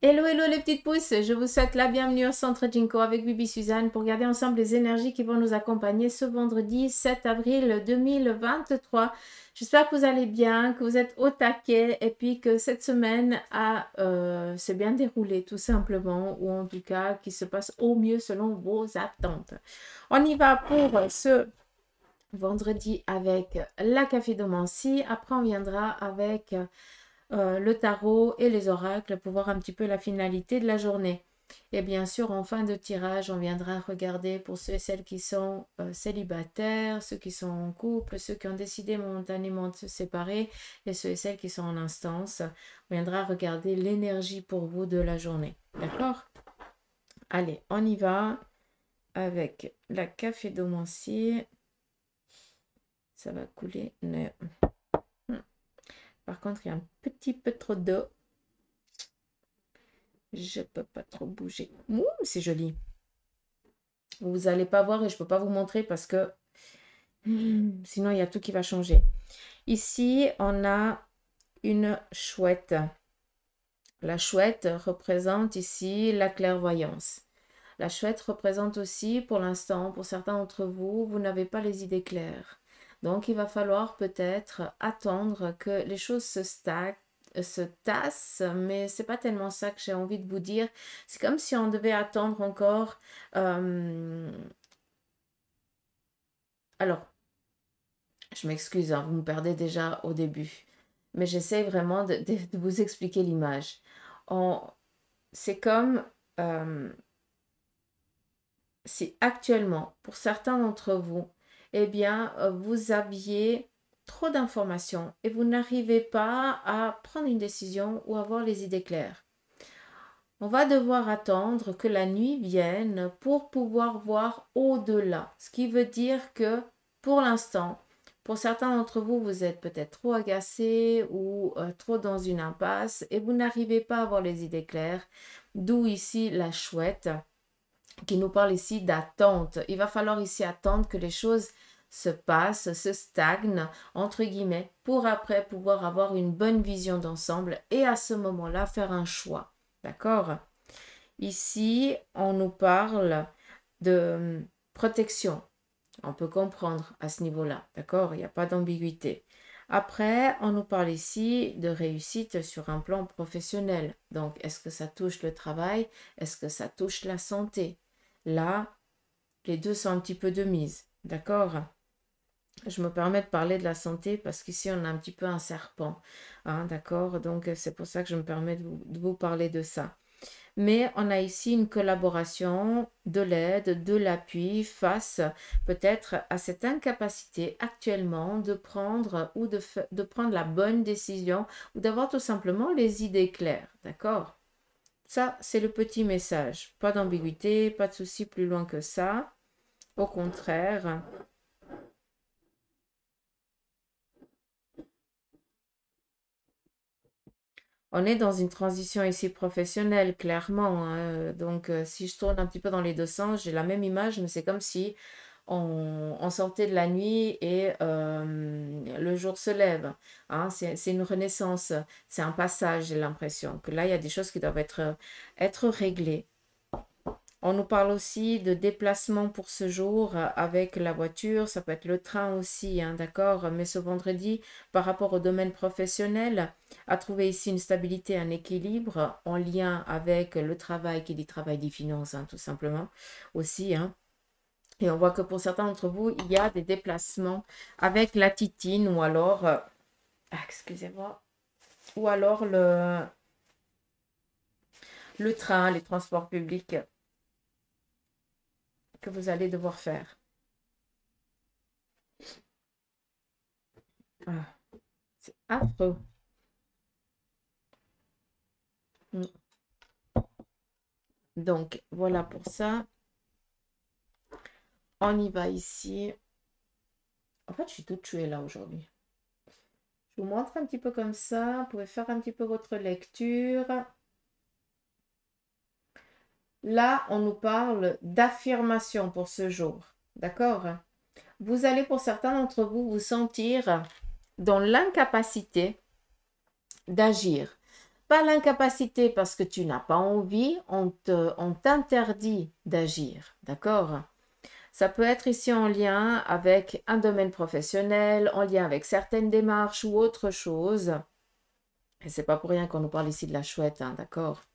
Hello, hello les petites pousses, je vous souhaite la bienvenue au Centre Jinko avec Bibi Suzanne pour regarder ensemble les énergies qui vont nous accompagner ce vendredi 7 avril 2023. J'espère que vous allez bien, que vous êtes au taquet et puis que cette semaine s'est bien déroulée tout simplement, ou en tout cas qui se passe au mieux selon vos attentes. On y va pour ce vendredi avec la cafédomancie, après on viendra avec le tarot et les oracles pour voir un petit peu la finalité de la journée. Et bien sûr, en fin de tirage, on viendra regarder pour ceux et celles qui sont célibataires, ceux qui sont en couple, ceux qui ont décidé momentanément de se séparer et ceux et celles qui sont en instance. On viendra regarder l'énergie pour vous de la journée. D'accord? Allez, on y va avec la cafédomancie. Ça va couler. Par contre, il y a un petit peu trop d'eau. Je peux pas trop bouger. Ouh, c'est joli. Vous n'allez pas voir et je peux pas vous montrer parce que sinon il y a tout qui va changer. Ici, on a une chouette. La chouette représente ici la clairvoyance. La chouette représente aussi, pour l'instant, pour certains d'entre vous, vous n'avez pas les idées claires. Donc, il va falloir peut-être attendre que les choses se tassent, mais c'est pas tellement ça que j'ai envie de vous dire. C'est comme si on devait attendre encore. Alors, je m'excuse, hein, vous me perdez déjà au début, mais j'essaie vraiment de vous expliquer l'image. C'est comme si actuellement, pour certains d'entre vous, eh bien, vous aviez trop d'informations et vous n'arrivez pas à prendre une décision ou avoir les idées claires. On va devoir attendre que la nuit vienne pour pouvoir voir au-delà. Ce qui veut dire que pour l'instant, pour certains d'entre vous, vous êtes peut-être trop agacés ou trop dans une impasse et vous n'arrivez pas à avoir les idées claires. D'où ici la chouette qui nous parle ici d'attente. Il va falloir ici attendre que les choses se passent, se stagnent, entre guillemets, pour après pouvoir avoir une bonne vision d'ensemble et à ce moment-là faire un choix. D'accord? Ici, on nous parle de protection. On peut comprendre à ce niveau-là. D'accord? Il n'y a pas d'ambiguïté. Après, on nous parle ici de réussite sur un plan professionnel. Donc, est-ce que ça touche le travail? Est-ce que ça touche la santé? Là, les deux sont un petit peu de mise. D'accord? Je me permets de parler de la santé parce qu'ici, on a un petit peu un serpent. Hein, d'accord? Donc, c'est pour ça que je me permets de vous parler de ça. Mais on a ici une collaboration, de l'aide, de l'appui face peut-être à cette incapacité actuellement de prendre ou de prendre la bonne décision ou d'avoir tout simplement les idées claires. D'accord? Ça, c'est le petit message. Pas d'ambiguïté, pas de souci plus loin que ça. Au contraire. On est dans une transition ici professionnelle, clairement. Hein. Donc, si je tourne un petit peu dans les deux sens, j'ai la même image, mais c'est comme si on sortait de la nuit et le jour se lève. Hein. C'est une renaissance, c'est un passage, j'ai l'impression. Que là, il y a des choses qui doivent être réglées. On nous parle aussi de déplacement pour ce jour avec la voiture, ça peut être le train aussi, hein, d'accord? Mais ce vendredi, par rapport au domaine professionnel, à trouver ici une stabilité, un équilibre en lien avec le travail, qui dit travail dit finance, hein, tout simplement aussi, hein. Et on voit que pour certains d'entre vous, il y a des déplacements avec la titine ou alors, excusez-moi, ou alors le train, les transports publics que vous allez devoir faire. Ah, c'est affreux. Mm. Donc, voilà pour ça. On y va ici. En fait, je suis toute tuée là aujourd'hui. Je vous montre un petit peu comme ça. Vous pouvez faire un petit peu votre lecture. Là, on nous parle d'affirmation pour ce jour. D'accord? Vous allez, pour certains d'entre vous, vous sentir dans l'incapacité d'agir. pas l'incapacité parce que tu n'as pas envie, on t'interdit d'agir, d'accord? Ça peut être ici en lien avec un domaine professionnel, en lien avec certaines démarches ou autre chose. Et c'est pas pour rien qu'on nous parle ici de la chouette, hein, d'accord?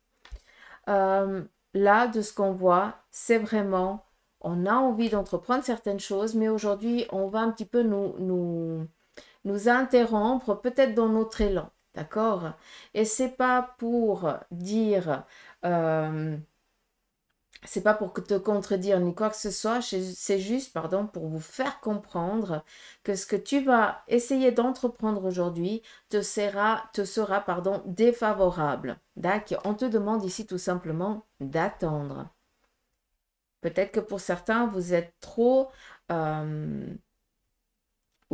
Là, de ce qu'on voit, c'est vraiment, on a envie d'entreprendre certaines choses, mais aujourd'hui, on va un petit peu nous interrompre, peut-être dans notre élan, d'accord? Et c'est pas pour dire, c'est pas pour te contredire ni quoi que ce soit, c'est juste, pardon, pour vous faire comprendre que ce que tu vas essayer d'entreprendre aujourd'hui te sera, pardon, défavorable. D'accord? On te demande ici tout simplement d'attendre. Peut-être que pour certains, vous êtes trop ou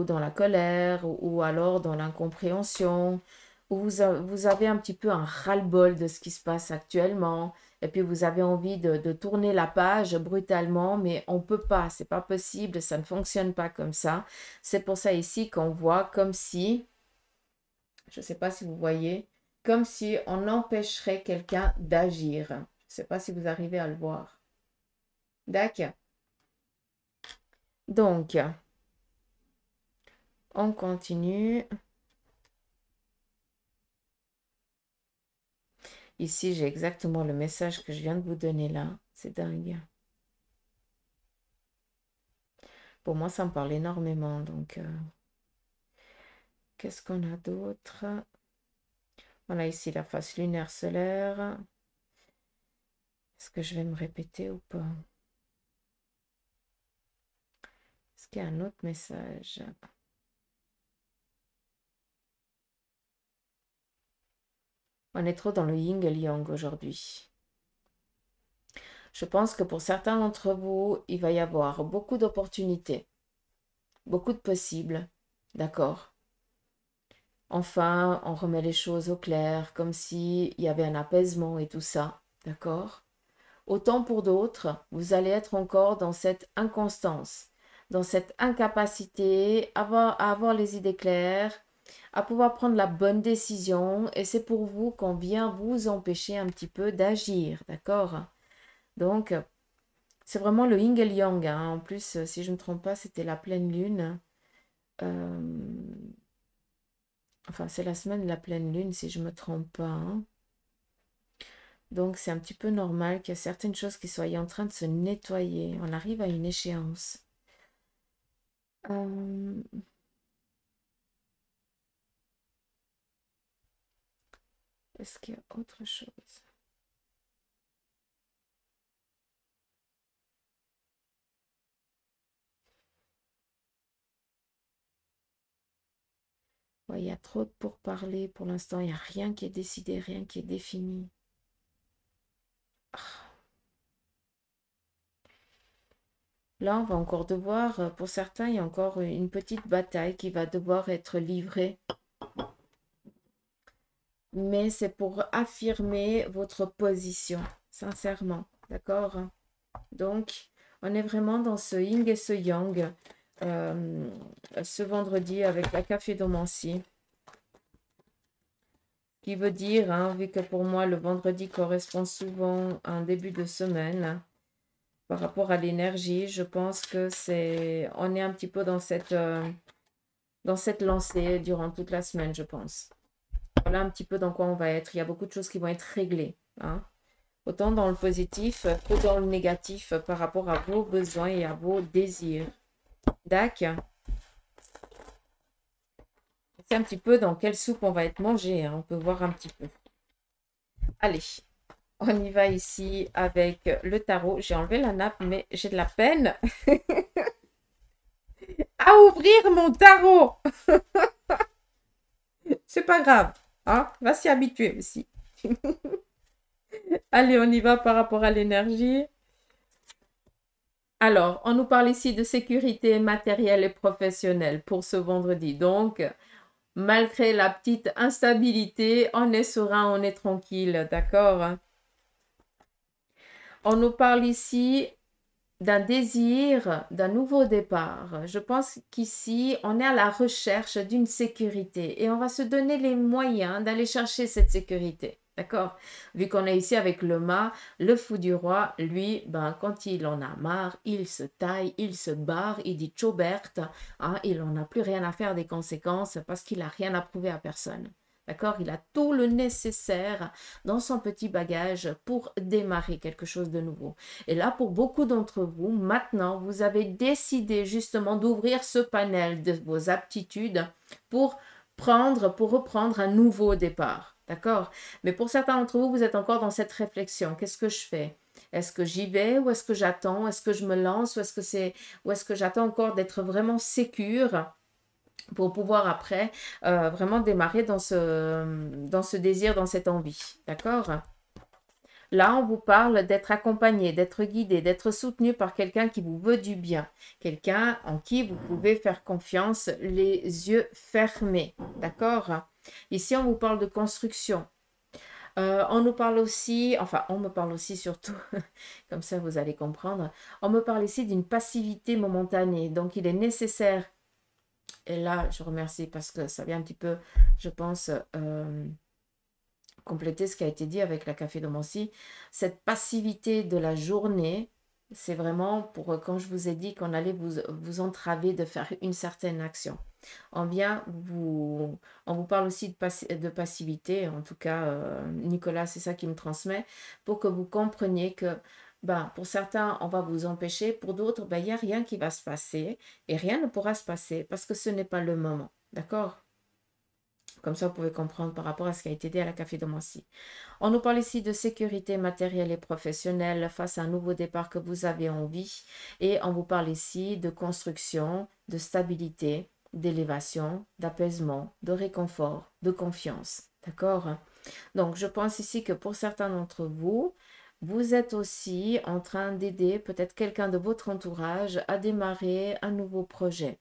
dans la colère ou alors dans l'incompréhension, ou vous avez un petit peu un ras-le-bol de ce qui se passe actuellement, et puis vous avez envie de tourner la page brutalement, mais on ne peut pas, c'est pas possible, ça ne fonctionne pas comme ça. C'est pour ça ici qu'on voit comme si, je ne sais pas si vous voyez, comme si on empêcherait quelqu'un d'agir. Je ne sais pas si vous arrivez à le voir. D'accord. Donc, on continue. Ici, j'ai exactement le message que je viens de vous donner là. C'est dingue. Pour moi, ça me parle énormément. Donc, qu'est-ce qu'on a d'autre? On a ici la phase lunaire solaire. Est-ce que je vais me répéter ou pas? Est-ce qu'il y a un autre message? On est trop dans le yin et le yang aujourd'hui. Je pense que pour certains d'entre vous, il va y avoir beaucoup d'opportunités, beaucoup de possibles, d'accord? Enfin, on remet les choses au clair, comme s'il y avait un apaisement et tout ça, d'accord? Autant pour d'autres, vous allez être encore dans cette inconstance, dans cette incapacité à avoir les idées claires, à pouvoir prendre la bonne décision, et c'est pour vous qu'on vient vous empêcher un petit peu d'agir, d'accord? Donc, c'est vraiment le yin et le yang, hein. En plus, si je ne me trompe pas, c'était la pleine lune. Enfin, c'est la semaine de la pleine lune, si je ne me trompe pas, hein. Donc, c'est un petit peu normal qu'il y ait certaines choses qui soient en train de se nettoyer. On arrive à une échéance. Est-ce qu'il y a autre chose? Ouais, il y a trop de pourparlers pour l'instant. Il n'y a rien qui est décidé, rien qui est défini. Là, on va encore devoir, pour certains, il y a encore une petite bataille qui va devoir être livrée. Mais c'est pour affirmer votre position, sincèrement. D'accord? Donc, on est vraiment dans ce yin et ce yang ce vendredi avec la cafédomancie. Qui veut dire, hein, vu que pour moi, le vendredi correspond souvent à un début de semaine, par rapport à l'énergie, je pense que on est un petit peu dans cette lancée durant toute la semaine, je pense. Voilà un petit peu dans quoi on va être. Il y a beaucoup de choses qui vont être réglées, hein. Autant dans le positif que dans le négatif par rapport à vos besoins et à vos désirs. D'accord. C'est un petit peu dans quelle soupe on va être mangé, hein. On peut voir un petit peu. Allez, on y va ici avec le tarot. J'ai enlevé la nappe, mais j'ai de la peine à ouvrir mon tarot. C'est pas grave, hein? Va s'y habituer aussi. Allez, on y va par rapport à l'énergie. Alors, on nous parle ici de sécurité matérielle et professionnelle pour ce vendredi. Donc, malgré la petite instabilité, on est serein, on est tranquille, d'accord? On nous parle ici d'un désir, d'un nouveau départ. Je pense qu'ici, on est à la recherche d'une sécurité et on va se donner les moyens d'aller chercher cette sécurité. D'accord? Vu qu'on est ici avec le mât, le fou du roi, lui, ben, quand il en a marre, il se taille, il se barre, il dit ciao Berthe, hein, il n'en a plus rien à faire des conséquences parce qu'il n'a rien à prouver à personne. D'accord? Il a tout le nécessaire dans son petit bagage pour démarrer quelque chose de nouveau. Et là, pour beaucoup d'entre vous, maintenant, vous avez décidé justement d'ouvrir ce panel de vos aptitudes pour reprendre un nouveau départ. D'accord? Mais pour certains d'entre vous, vous êtes encore dans cette réflexion. Qu'est-ce que je fais? Est-ce que j'y vais ou est-ce que j'attends? Est-ce que je me lance ou est-ce que j'attends encore d'être vraiment sécure pour pouvoir après vraiment démarrer dans ce désir, dans cette envie. D'accord? Là, on vous parle d'être accompagné, d'être guidé, d'être soutenu par quelqu'un qui vous veut du bien, quelqu'un en qui vous pouvez faire confiance les yeux fermés. D'accord? Ici, on vous parle de construction. On nous parle aussi, enfin, on me parle aussi surtout, comme ça vous allez comprendre, on me parle ici d'une passivité momentanée. Donc, il est nécessaire, et là, je remercie parce que ça vient un petit peu, je pense, compléter ce qui a été dit avec la café de Mancy. Cette passivité de la journée, c'est vraiment pour quand je vous ai dit qu'on allait vous entraver de faire une certaine action. On vous parle aussi de passivité, en tout cas, Nicolas, c'est ça qui me transmet, pour que vous compreniez que ben, pour certains, on va vous empêcher, pour d'autres, ben, il n'y a rien qui va se passer et rien ne pourra se passer parce que ce n'est pas le moment. D'accord? Comme ça, vous pouvez comprendre par rapport à ce qui a été dit à la Café de Mancy. On nous parle ici de sécurité matérielle et professionnelle face à un nouveau départ que vous avez envie. Et on vous parle ici de construction, de stabilité, d'élévation, d'apaisement, de réconfort, de confiance. D'accord? Donc, je pense ici que pour certains d'entre vous, vous êtes aussi en train d'aider peut-être quelqu'un de votre entourage à démarrer un nouveau projet.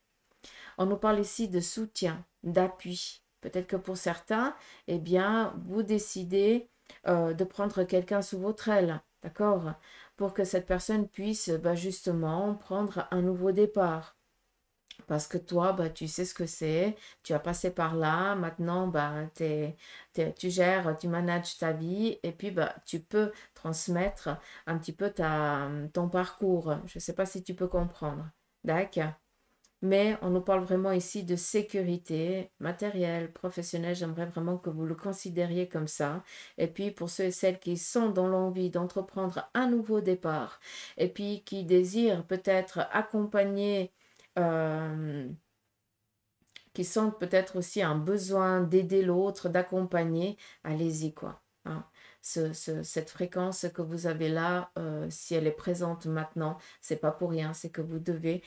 On nous parle ici de soutien, d'appui. Peut-être que pour certains, eh bien, vous décidez de prendre quelqu'un sous votre aile, d'accord? Pour que cette personne puisse justement prendre un nouveau départ. Parce que toi, tu sais ce que c'est, tu as passé par là, maintenant, tu gères, tu manages ta vie et puis tu peux transmettre un petit peu ton parcours. Je ne sais pas si tu peux comprendre. D'accord? Mais on nous parle vraiment ici de sécurité matérielle, professionnelle. J'aimerais vraiment que vous le considériez comme ça. Et puis pour ceux et celles qui sont dans l'envie d'entreprendre un nouveau départ et puis qui désirent peut-être accompagner, qui sentent peut-être aussi un besoin d'aider l'autre, d'accompagner, allez-y quoi. Hein. Cette fréquence que vous avez là, si elle est présente maintenant, c'est pas pour rien, c'est que vous devez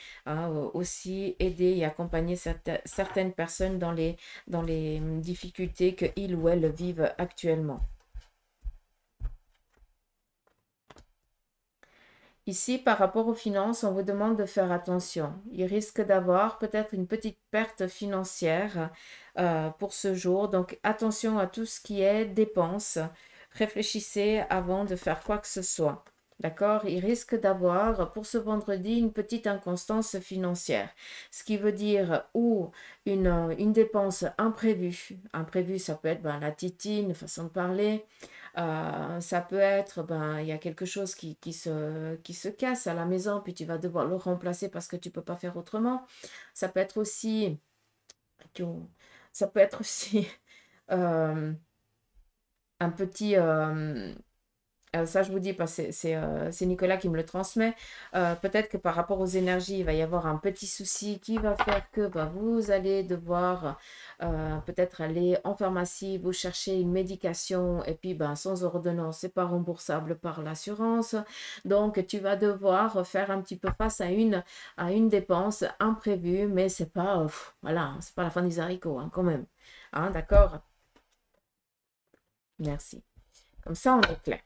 aussi aider et accompagner certaines personnes dans les difficultés qu'ils ou elles vivent actuellement. Ici, par rapport aux finances, on vous demande de faire attention. Il risque d'avoir peut-être une petite perte financière pour ce jour. Donc, attention à tout ce qui est dépenses. Réfléchissez avant de faire quoi que ce soit. D'accord? Il risque d'avoir pour ce vendredi une petite inconstance financière. Ce qui veut dire ou une dépense imprévue. Imprévue, ça peut être la titine, façon de parler. Ça peut être, il y a quelque chose qui se casse à la maison, puis tu vas devoir le remplacer parce que tu ne peux pas faire autrement. Ça peut être aussi, ça peut être aussi un petit, ça, je vous dis, parce que c'est Nicolas qui me le transmet. Peut-être que par rapport aux énergies, il va y avoir un petit souci qui va faire que vous allez devoir peut-être aller en pharmacie, vous chercher une médication et puis sans ordonnance, c'est pas remboursable par l'assurance. Donc, tu vas devoir faire un petit peu face à une dépense imprévue, mais c'est pas, voilà, c'est pas la fin des haricots, hein, quand même. Hein, d'accord? Merci. Comme ça, on est clair.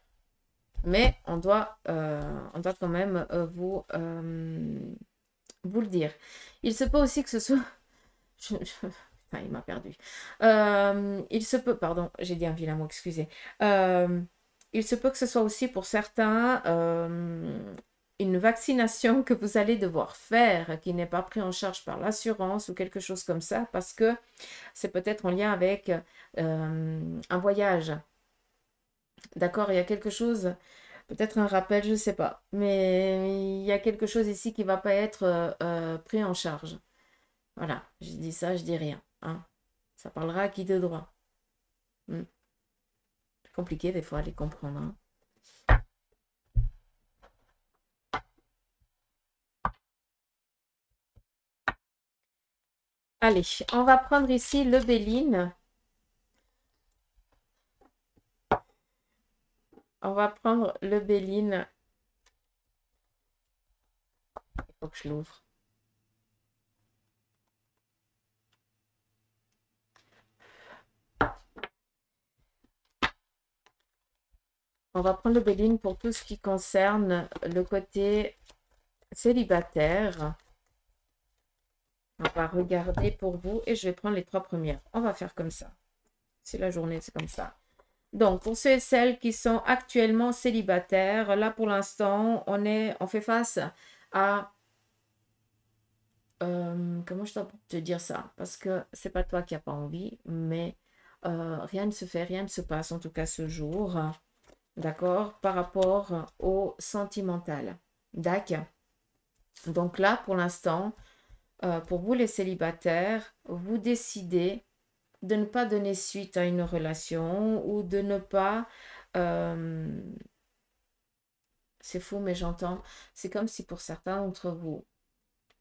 Mais on doit quand même vous le dire. Il se peut aussi que ce soit... Enfin, il m'a perdu. Il se peut... Pardon, j'ai dit un vilain mot, excusez. Il se peut que ce soit aussi pour certains une vaccination que vous allez devoir faire, qui n'est pas pris en charge par l'assurance ou quelque chose comme ça, parce que c'est peut-être en lien avec un voyage. D'accord, il y a quelque chose, peut-être un rappel, je ne sais pas, mais il y a quelque chose ici qui ne va pas être pris en charge. Voilà, je dis ça, je dis rien. Hein. Ça parlera à qui de droit. C'est compliqué des fois à les comprendre. Hein. Allez, on va prendre ici le Béline. On va prendre le Béline. Il faut que je l'ouvre. On va prendre le Béline pour tout ce qui concerne le côté célibataire. On va regarder pour vous et je vais prendre les 3 premières. On va faire comme ça. C'est la journée, c'est comme ça. Donc, pour ceux et celles qui sont actuellement célibataires, là pour l'instant, on fait face à... comment je dois te dire ça? Parce que c'est pas toi qui n'as pas envie, mais rien ne se fait, rien ne se passe, en tout cas ce jour. D'accord? Par rapport au sentimental. D'accord? Donc là, pour l'instant, pour vous les célibataires, vous décidez de ne pas donner suite à une relation ou de ne pas... c'est fou, mais j'entends. C'est comme si pour certains d'entre vous,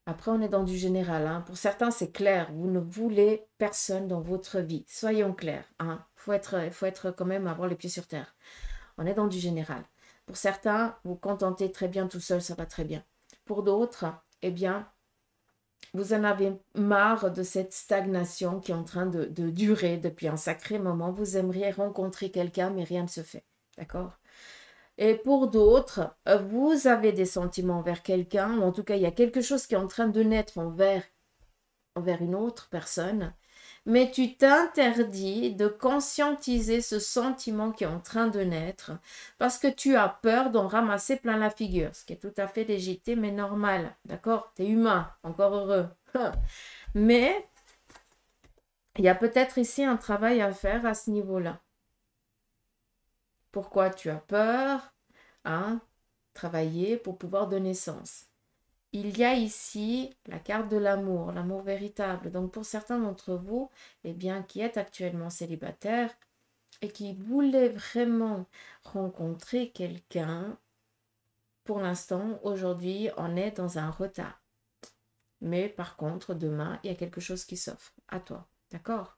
après on est dans du général, hein, pour certains c'est clair, vous ne voulez personne dans votre vie. Soyons clairs. Hein. Faut être quand même avoir les pieds sur terre. On est dans du général. Pour certains, vous contentez très bien tout seul, ça va très bien. Pour d'autres, eh bien, vous en avez marre de cette stagnation qui est en train de durer depuis un sacré moment. Vous aimeriez rencontrer quelqu'un, mais rien ne se fait. D'accord? Et pour d'autres, vous avez des sentiments envers quelqu'un, ou en tout cas, il y a quelque chose qui est en train de naître envers une autre personne, mais tu t'interdis de conscientiser ce sentiment qui est en train de naître parce que tu as peur d'en ramasser plein la figure, ce qui est tout à fait légitime et normal. D'accord? Tu es humain, encore heureux. Mais il y a peut-être ici un travail à faire à ce niveau-là. Pourquoi tu as peur? Hein? Travailler pour pouvoir donner sens. Il y a ici la carte de l'amour véritable. Donc pour certains d'entre vous, eh bien, qui êtes actuellement célibataire et qui voulez vraiment rencontrer quelqu'un, pour l'instant, aujourd'hui, on est dans un retard. Mais par contre, demain, il y a quelque chose qui s'offre à toi. D'accord?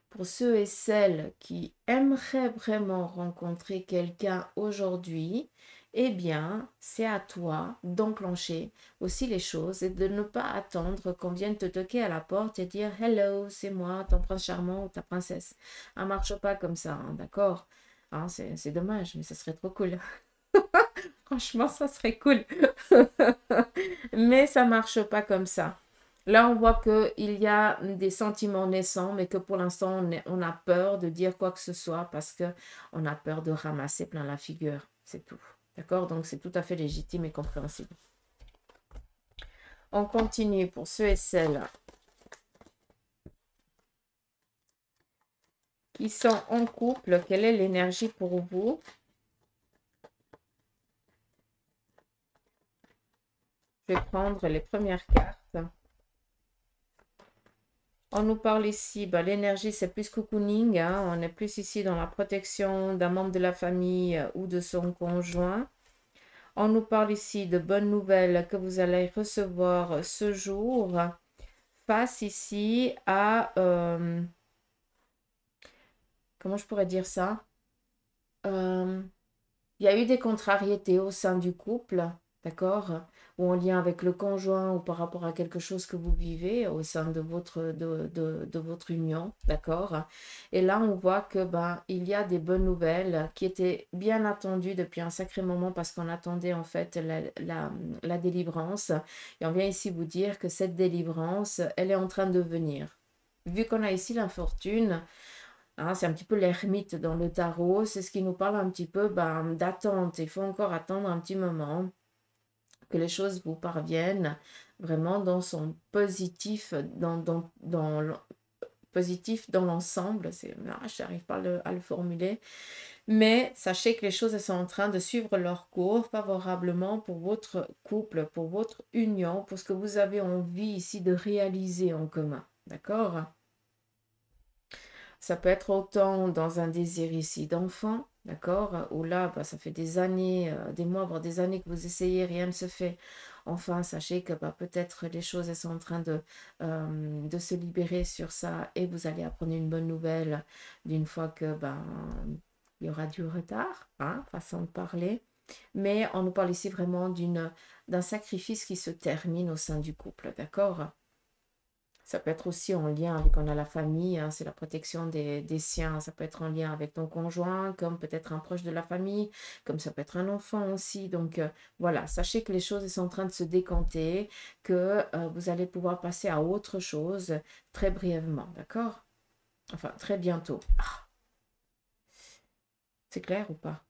Pour ceux et celles qui aimeraient vraiment rencontrer quelqu'un aujourd'hui, eh bien, c'est à toi d'enclencher aussi les choses et de ne pas attendre qu'on vienne te toquer à la porte et dire « Hello, c'est moi, ton prince charmant ou ta princesse ». Ça ne marche pas comme ça, hein, d'accord? Hein, c'est dommage, mais ça serait trop cool. Franchement, ça serait cool. Mais ça ne marche pas comme ça. Là, on voit qu'il y a des sentiments naissants, mais que pour l'instant, on a peur de dire quoi que ce soit parce qu'on a peur de ramasser plein la figure. C'est tout. D'accord? Donc, c'est tout à fait légitime et compréhensible. On continue pour ceux et celles qui sont en couple. Quelle est l'énergie pour vous? Je vais prendre les premières cartes. On nous parle ici, l'énergie c'est plus cocooning, hein, on est plus ici dans la protection d'un membre de la famille ou de son conjoint. On nous parle ici de bonnes nouvelles que vous allez recevoir ce jour face ici à... comment je pourrais dire ça? Il y a eu des contrariétés au sein du couple, d'accord? Ou en lien avec le conjoint ou par rapport à quelque chose que vous vivez au sein de votre union, d'accord? Et là, on voit que il y a des bonnes nouvelles qui étaient bien attendues depuis un sacré moment parce qu'on attendait en fait la délivrance. Et on vient ici vous dire que cette délivrance, elle est en train de venir. Vu qu'on a ici l'infortune, Hein, c'est un petit peu l'ermite dans le tarot. C'est ce qui nous parle un petit peu d'attente. Il faut encore attendre un petit moment que les choses vous parviennent vraiment dans son positif, positif dans l'ensemble. Je n'arrive pas à le formuler. Mais sachez que les choses elles sont en train de suivre leur cours favorablement pour votre couple, pour votre union, pour ce que vous avez envie ici de réaliser en commun. D'accord? Ça peut être autant dans un désir ici d'enfant, d'accord? Où là, ça fait des années, des mois, voire des années que vous essayez, rien ne se fait. Enfin, sachez que peut-être les choses elles sont en train de se libérer sur ça et vous allez apprendre une bonne nouvelle d'une fois que il y aura du retard, hein, façon de parler. Mais on nous parle ici vraiment d'un sacrifice qui se termine au sein du couple, d'accord? Ça peut être aussi en lien avec, on a la famille, hein, c'est la protection des siens. Ça peut être en lien avec ton conjoint, comme peut-être un proche de la famille, comme ça peut être un enfant aussi. Donc voilà, sachez que les choses sont en train de se décanter, que vous allez pouvoir passer à autre chose très brièvement, d'accord? Enfin, très bientôt. Ah, c'est clair ou pas?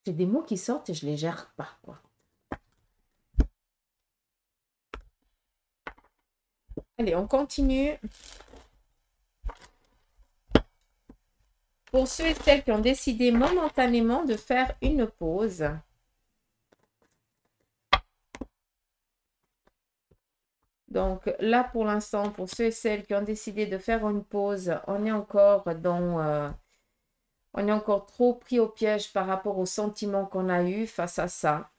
J'ai des mots qui sortent et je les gère pas, quoi. Allez, on continue. Pour ceux et celles qui ont décidé momentanément de faire une pause, donc là pour l'instant, pour ceux et celles qui ont décidé de faire une pause, on est encore on est encore trop pris au piège par rapport aux sentiments qu'on a eus face à ça.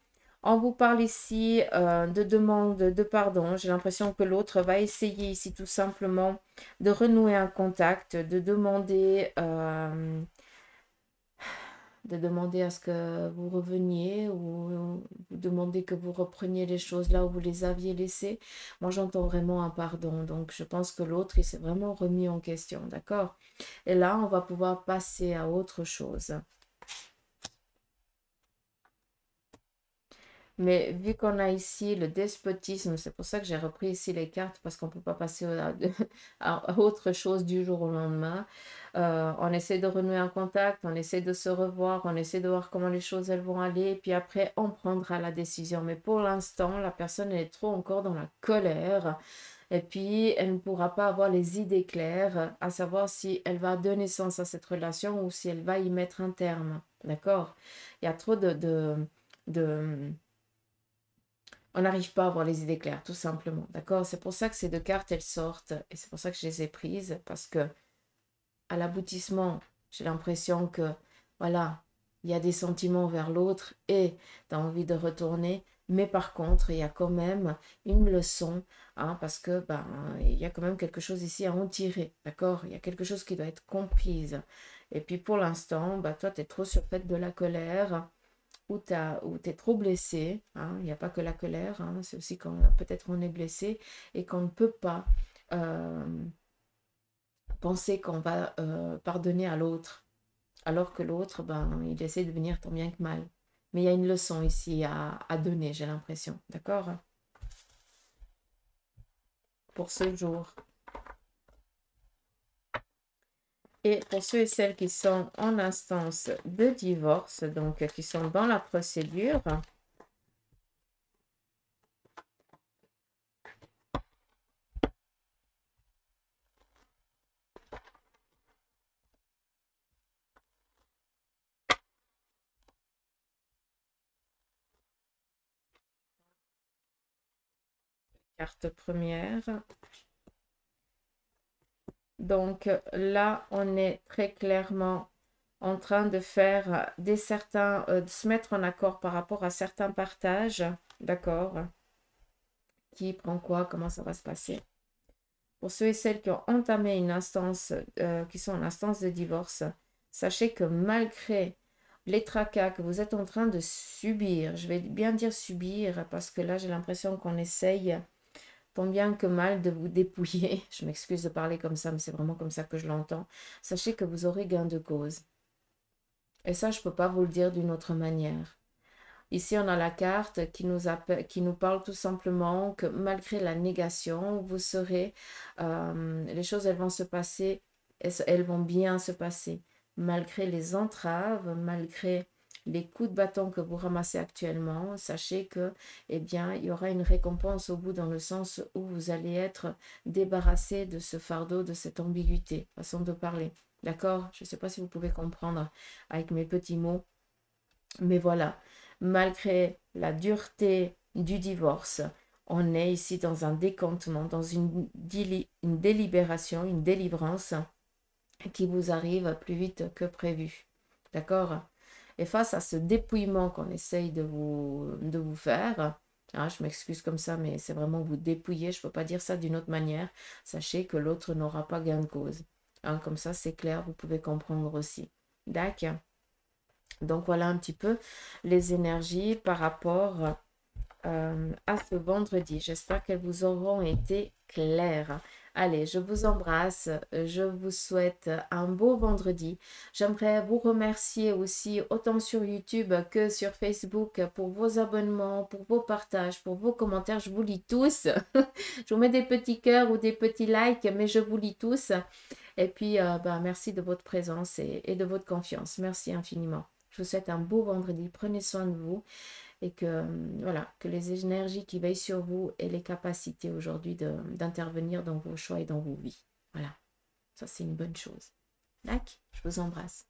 On vous parle ici de demande de pardon. J'ai l'impression que l'autre va essayer ici tout simplement de renouer un contact, de demander à ce que vous reveniez ou vous demander que vous repreniez les choses là où vous les aviez laissées. Moi, j'entends vraiment un pardon. Donc, je pense que l'autre, il s'est vraiment remis en question, d'accord? Et là, on va pouvoir passer à autre chose. Mais vu qu'on a ici le despotisme, c'est pour ça que j'ai repris ici les cartes, parce qu'on ne peut pas passer à autre chose du jour au lendemain. On essaie de renouer un contact, on essaie de se revoir, on essaie de voir comment les choses elles vont aller, puis après on prendra la décision. Mais pour l'instant, la personne elle est trop encore dans la colère, et puis elle ne pourra pas avoir les idées claires, à savoir si elle va donner naissance à cette relation ou si elle va y mettre un terme. D'accord? Il y a trop de on n'arrive pas à avoir les idées claires, tout simplement. D'accord? C'est pour ça que ces deux cartes, elles sortent. Et c'est pour ça que je les ai prises. Parce que à l'aboutissement, j'ai l'impression que, voilà, il y a des sentiments vers l'autre et tu as envie de retourner. Mais par contre, il y a quand même une leçon, hein, parce que il y a quand même quelque chose ici à en tirer. D'accord? Il y a quelque chose qui doit être comprise. Et puis pour l'instant, toi, tu es trop surfaite de la colère où tu es trop blessé, hein, il n'y a pas que la colère, hein, c'est aussi quand peut-être on est blessé et qu'on ne peut pas penser qu'on va pardonner à l'autre, alors que l'autre, il essaie de venir tant bien que mal. Mais il y a une leçon ici à donner, j'ai l'impression, d'accord? Pour ce jour. Et pour ceux et celles qui sont en instance de divorce, donc qui sont dans la procédure, carte première. Donc là, on est très clairement en train de faire de se mettre en accord par rapport à certains partages, d'accord? Qui prend quoi, comment ça va se passer? Pour ceux et celles qui ont entamé une instance, qui sont en instance de divorce, sachez que malgré les tracas que vous êtes en train de subir, je vais bien dire subir, parce que là j'ai l'impression qu'on essaye tant bien que mal de vous dépouiller. Je m'excuse de parler comme ça, mais c'est vraiment comme ça que je l'entends. Sachez que vous aurez gain de cause. Et ça, je ne peux pas vous le dire d'une autre manière. Ici, on a la carte qui nous parle tout simplement que malgré la négation, vous serez, les choses, elles vont se passer, elles vont bien se passer. Malgré les entraves, malgré les coups de bâton que vous ramassez actuellement, sachez que, eh bien, il y aura une récompense au bout dans le sens où vous allez être débarrassé de ce fardeau, de cette ambiguïté, façon de parler. D'accord? Je ne sais pas si vous pouvez comprendre avec mes petits mots, mais voilà, malgré la dureté du divorce, on est ici dans un décantement, dans une délibération, une délivrance qui vous arrive plus vite que prévu. D'accord? Et face à ce dépouillement qu'on essaye de vous faire, hein, je m'excuse comme ça, mais c'est vraiment vous dépouiller, je ne peux pas dire ça d'une autre manière, sachez que l'autre n'aura pas gain de cause. Hein, comme ça, c'est clair, vous pouvez comprendre aussi. D'accord? Donc voilà un petit peu les énergies par rapport à ce vendredi. J'espère qu'elles vous auront été claires. Allez, je vous embrasse. Je vous souhaite un beau vendredi. J'aimerais vous remercier aussi autant sur YouTube que sur Facebook pour vos abonnements, pour vos partages, pour vos commentaires. Je vous lis tous. Je vous mets des petits cœurs ou des petits likes, mais je vous lis tous. Et puis, merci de votre présence et de votre confiance. Merci infiniment. Je vous souhaite un beau vendredi. Prenez soin de vous et que, voilà, que les énergies qui veillent sur vous aient les capacités aujourd'hui d'intervenir dans vos choix et dans vos vies. Voilà, ça c'est une bonne chose. D'accord? Je vous embrasse.